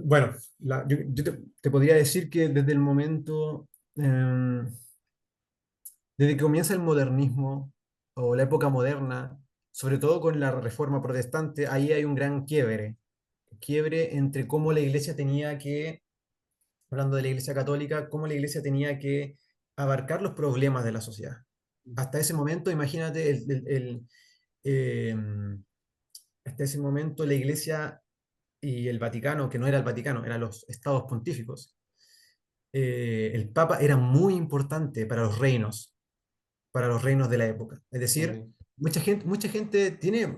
Bueno, yo te podría decir que desde el momento, desde que comienza el modernismo o la época moderna, sobre todo con la Reforma Protestante, ahí hay un gran quiebre entre cómo la Iglesia tenía que, hablando de la Iglesia Católica, cómo la Iglesia tenía que abarcar los problemas de la sociedad. Hasta ese momento, imagínate, eh, hasta ese momento la Iglesia y el Vaticano, que no era el Vaticano, eran los estados pontíficos, el Papa era muy importante para los reinos de la época. Es decir, Ok. mucha gente tiene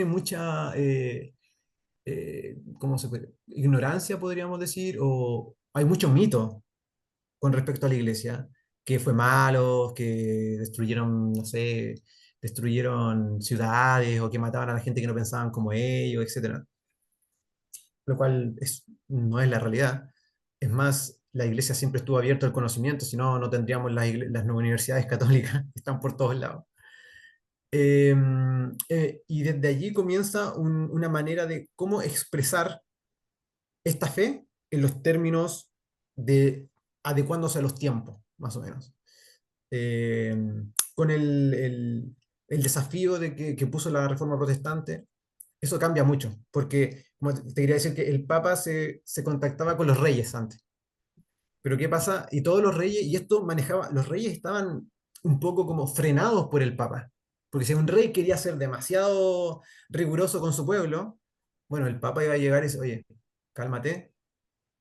mucha, ¿cómo se puede? Ignorancia, podríamos decir, o hay muchos mitos con respecto a la iglesia, que fue malo, que destruyeron, no sé, destruyeron ciudades o que mataban a la gente que no pensaban como ellos, etcétera, lo cual no es la realidad. Es más, la iglesia siempre estuvo abierta al conocimiento, si no, no tendríamos las universidades católicas, que están por todos lados. Eh, y desde allí comienza una manera de cómo expresar esta fe en los términos de adecuándose a los tiempos, más o menos. Eh, con el desafío que puso la Reforma Protestante, eso cambia mucho, porque como te quería decir que el Papa se contactaba con los reyes antes. Pero ¿qué pasa? Y todos los reyes, y esto manejaba, los reyes estaban un poco como frenados por el Papa. Porque si un rey quería ser demasiado riguroso con su pueblo, bueno, el Papa iba a llegar y dice, oye, cálmate,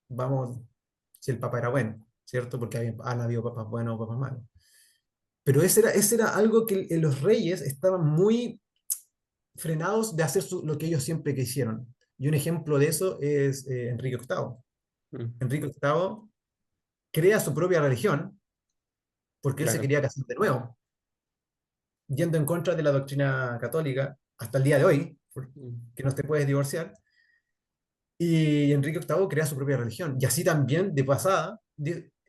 vamos, si el Papa era bueno, ¿cierto? Porque han habido papas buenos o papas malos. Pero ese era algo que los reyes estaban muy frenados de hacer lo que ellos siempre quisieron. Y un ejemplo de eso es Enrique VIII. Mm, Enrique VIII crea su propia religión porque él se claro. quería casar de nuevo, yendo en contra de la doctrina católica hasta el día de hoy, Mm, que no te puedes divorciar. Y Enrique VIII crea su propia religión. Y así también, de pasada,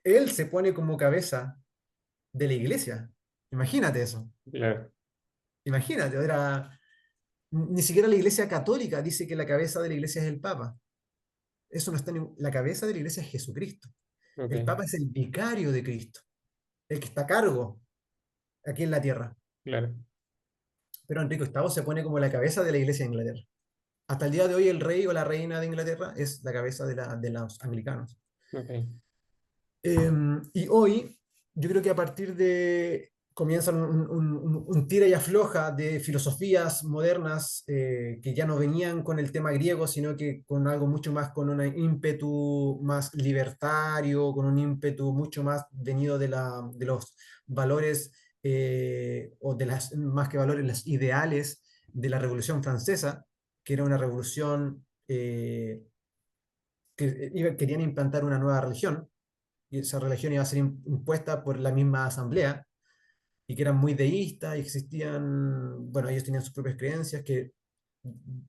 él se pone como cabeza de la iglesia. Imagínate eso. claro. Imagínate, ni siquiera la iglesia católica dice que la cabeza de la iglesia es el Papa. Eso no está la cabeza de la iglesia es Jesucristo. El Ok. Papa es el vicario de Cristo, el que está a cargo aquí en la tierra. Claro. Pero Enrique VIII se pone como la cabeza de la iglesia de Inglaterra. Hasta el día de hoy el rey o la reina de Inglaterra es la cabeza de los anglicanos. Ok. Y hoy, yo creo que a partir de, comienzan un tira y afloja de filosofías modernas que ya no venían con el tema griego, sino que con algo mucho más, con un ímpetu más libertario, con un ímpetu mucho más venido de los valores, o de las, más que valores, los ideales de la Revolución Francesa, que era una revolución que querían implantar una nueva religión y esa religión iba a ser impuesta por la misma asamblea, y que eran muy deístas y existían, bueno, ellos tenían sus propias creencias, que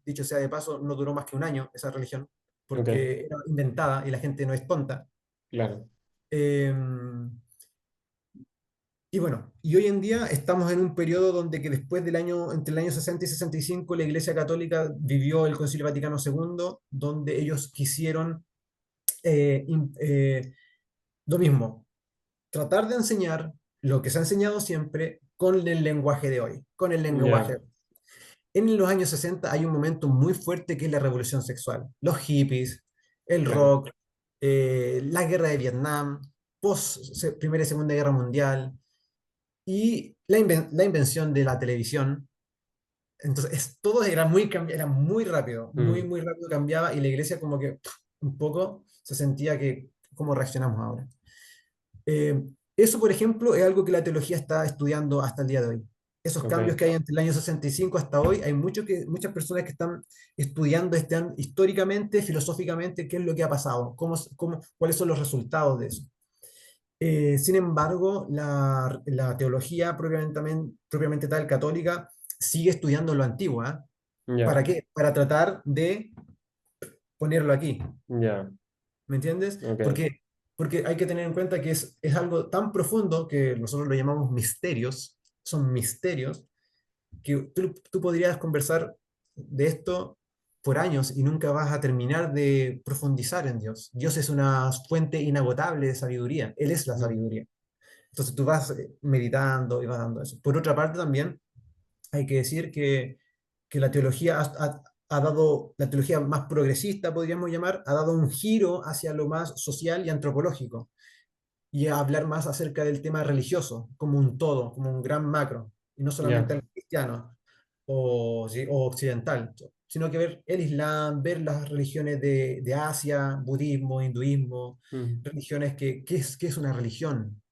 dicho sea de paso, no duró más que un año esa religión, Ok. porque era inventada y la gente no es tonta. Claro. Eh, y bueno, y hoy en día estamos en un periodo donde que después del año, entre el año 60 y 65, la Iglesia Católica vivió el Concilio Vaticano II, donde ellos quisieron eh, in- eh, lo mismo, tratar de enseñar lo que se ha enseñado siempre con el lenguaje de hoy, con el Ya. lenguaje. En los años 60 hay un momento muy fuerte que es la revolución sexual. Los hippies, el Claro. rock, la guerra de Vietnam, Primera y Segunda Guerra Mundial y la invención de la televisión. Entonces, todo era era muy rápido, Mm, muy rápido cambiaba y la iglesia como que un poco se sentía que, ¿cómo reaccionamos ahora? Eh, Eso, por ejemplo, es algo que la teología está estudiando hasta el día de hoy. Esos cambios ok. que hay entre el año 65 hasta hoy, hay muchas personas que están estudiando están históricamente, filosóficamente, qué es lo que ha pasado, cuáles son los resultados de eso. Sin embargo, la teología propiamente tal, católica, sigue estudiando lo antiguo. ¿Ah? ¿Para Ya. qué? Para tratar de ponerlo aquí. Ya. ¿Me entiendes? Ok. Porque hay que tener en cuenta que es algo tan profundo que nosotros lo llamamos misterios, son misterios, que tú podrías conversar de esto por años y nunca vas a terminar de profundizar en Dios. Dios es una fuente inagotable de sabiduría, Él es la Ujú. sabiduría. Entonces tú vas meditando y vas dando eso. Por otra parte también hay que decir que la teología ha dado, la teología más progresista, podríamos llamar, ha dado un giro hacia lo más social y antropológico y a hablar más acerca del tema religioso, como un todo, como un gran macro, y no solamente Ya. el cristiano o, sí, o occidental, sino que ver el Islam, ver las religiones de Asia, budismo, hinduismo, Mm. religiones qué es una religión,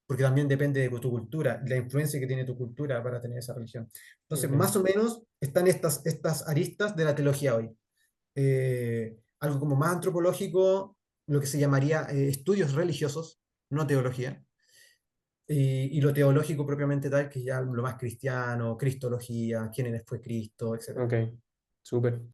porque también depende de tu cultura, la influencia que tiene tu cultura para tener esa religión. Entonces, Ok. más o menos están estas aristas de la teología hoy. Algo como más antropológico, lo que se llamaría estudios religiosos, no teología, y lo teológico propiamente tal, que ya lo más cristiano, cristología, quién fue Cristo, etc. Ok. Súper.